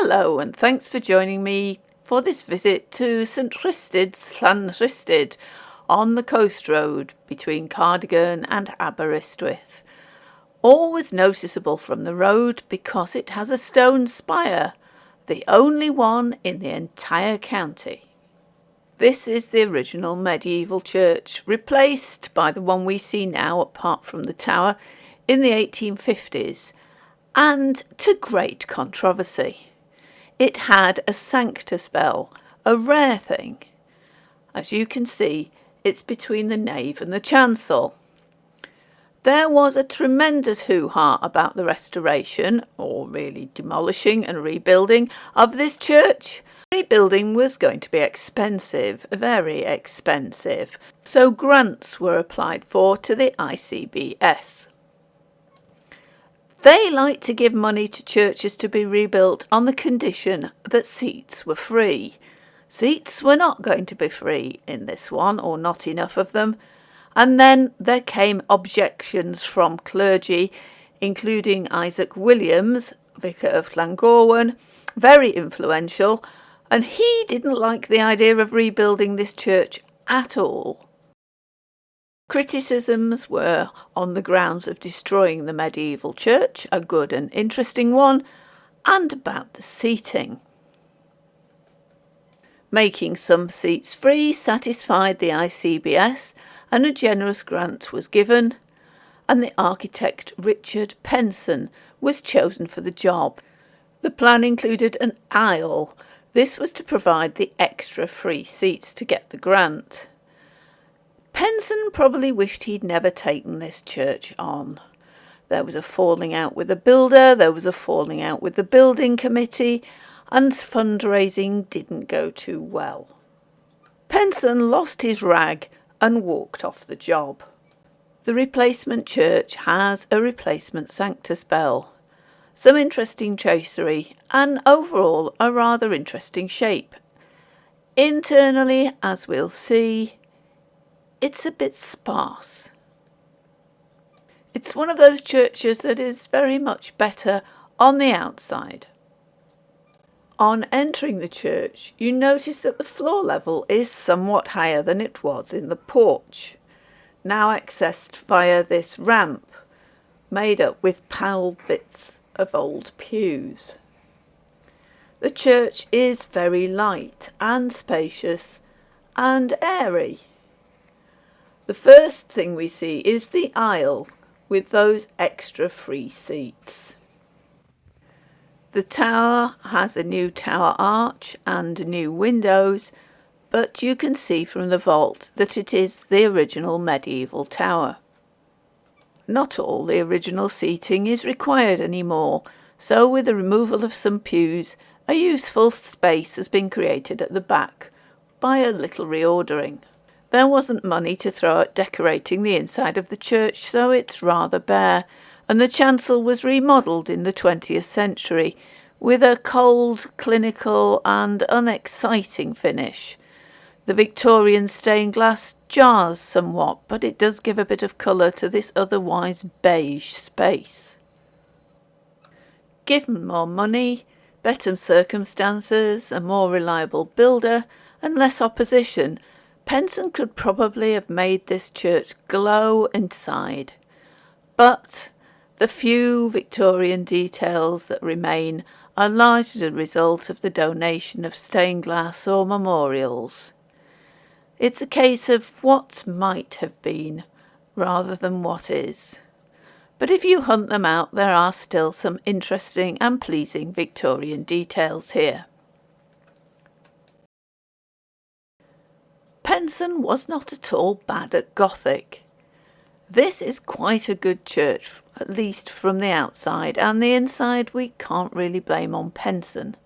Hello, and thanks for joining me for this visit to St Rhystud's Llanrhystud on the coast road between Ceredigion and Aberystwyth. Always noticeable from the road because it has a stone spire, the only one in the entire county. This is the original medieval church, replaced by the one we see now apart from the tower in the 1850s, and to great controversy. It had a sanctus bell, a rare thing. As you can see, it's between the nave and the chancel. There was a tremendous hoo-ha about the restoration, or really demolishing and rebuilding, of this church. Rebuilding was going to be expensive, very expensive, so grants were applied for to the ICBS. They like to give money to churches to be rebuilt on the condition that seats were free. Seats were not going to be free in this one, or not enough of them. And then there came objections from clergy, including Isaac Williams, Vicar of Llangorwen, very influential, and he didn't like the idea of rebuilding this church at all. Criticisms were on the grounds of destroying the medieval church, a good and interesting one, and about the seating. Making some seats free satisfied the ICBS, and a generous grant was given, and the architect Richard Penson was chosen for the job. The plan included an aisle. This was to provide the extra free seats to get the grant. Penson probably wished he'd never taken this church on. There was a falling out with the builder, there was a falling out with the building committee, and fundraising didn't go too well. Penson lost his rag and walked off the job. The replacement church has a replacement sanctus bell, some interesting tracery, and overall a rather interesting shape. Internally, as we'll see, it's a bit sparse. It's one of those churches that is very much better on the outside. On entering the church, you notice that the floor level is somewhat higher than it was in the porch, now accessed via this ramp made up with panelled bits of old pews. The church is very light and spacious and airy. The first thing we see is the aisle with those extra free seats. The tower has a new tower arch and new windows, but you can see from the vault that it is the original medieval tower. Not all the original seating is required anymore, so with the removal of some pews, a useful space has been created at the back by a little reordering. There wasn't money to throw at decorating the inside of the church, so it's rather bare, and the chancel was remodelled in the 20th century with a cold, clinical and unexciting finish. The Victorian stained glass jars somewhat, but it does give a bit of colour to this otherwise beige space. Given more money, better circumstances, a more reliable builder, and less opposition, Penson could probably have made this church glow inside. But the few Victorian details that remain are largely the result of the donation of stained glass or memorials. It's a case of what might have been rather than what is. But if you hunt them out, there are still some interesting and pleasing Victorian details here. Penson was not at all bad at Gothic. This is quite a good church, at least from the outside, and the inside we can't really blame on Penson.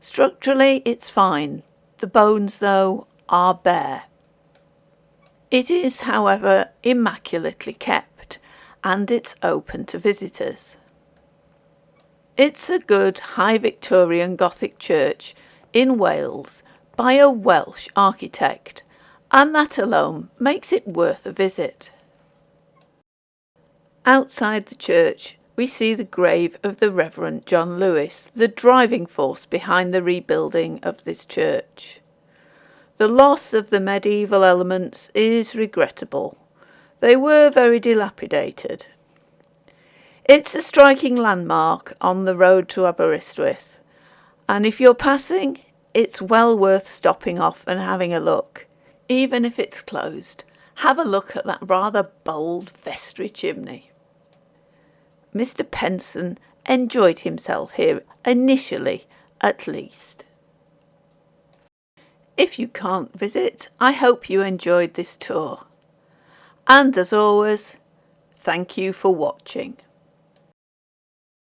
Structurally, it's fine. The bones, though, are bare. It is, however, immaculately kept, and it's open to visitors. It's a good high Victorian Gothic church in Wales by a Welsh architect, and that alone makes it worth a visit. Outside the church, we see the grave of the Reverend John Lewis, the driving force behind the rebuilding of this church. The loss of the medieval elements is regrettable. They were very dilapidated. It's a striking landmark on the road to Aberystwyth, and if you're passing, it's well worth stopping off and having a look. Even if it's closed, have a look at that rather bold vestry chimney. Mr. Penson enjoyed himself here, initially at least. If you can't visit, I hope you enjoyed this tour. And as always, thank you for watching.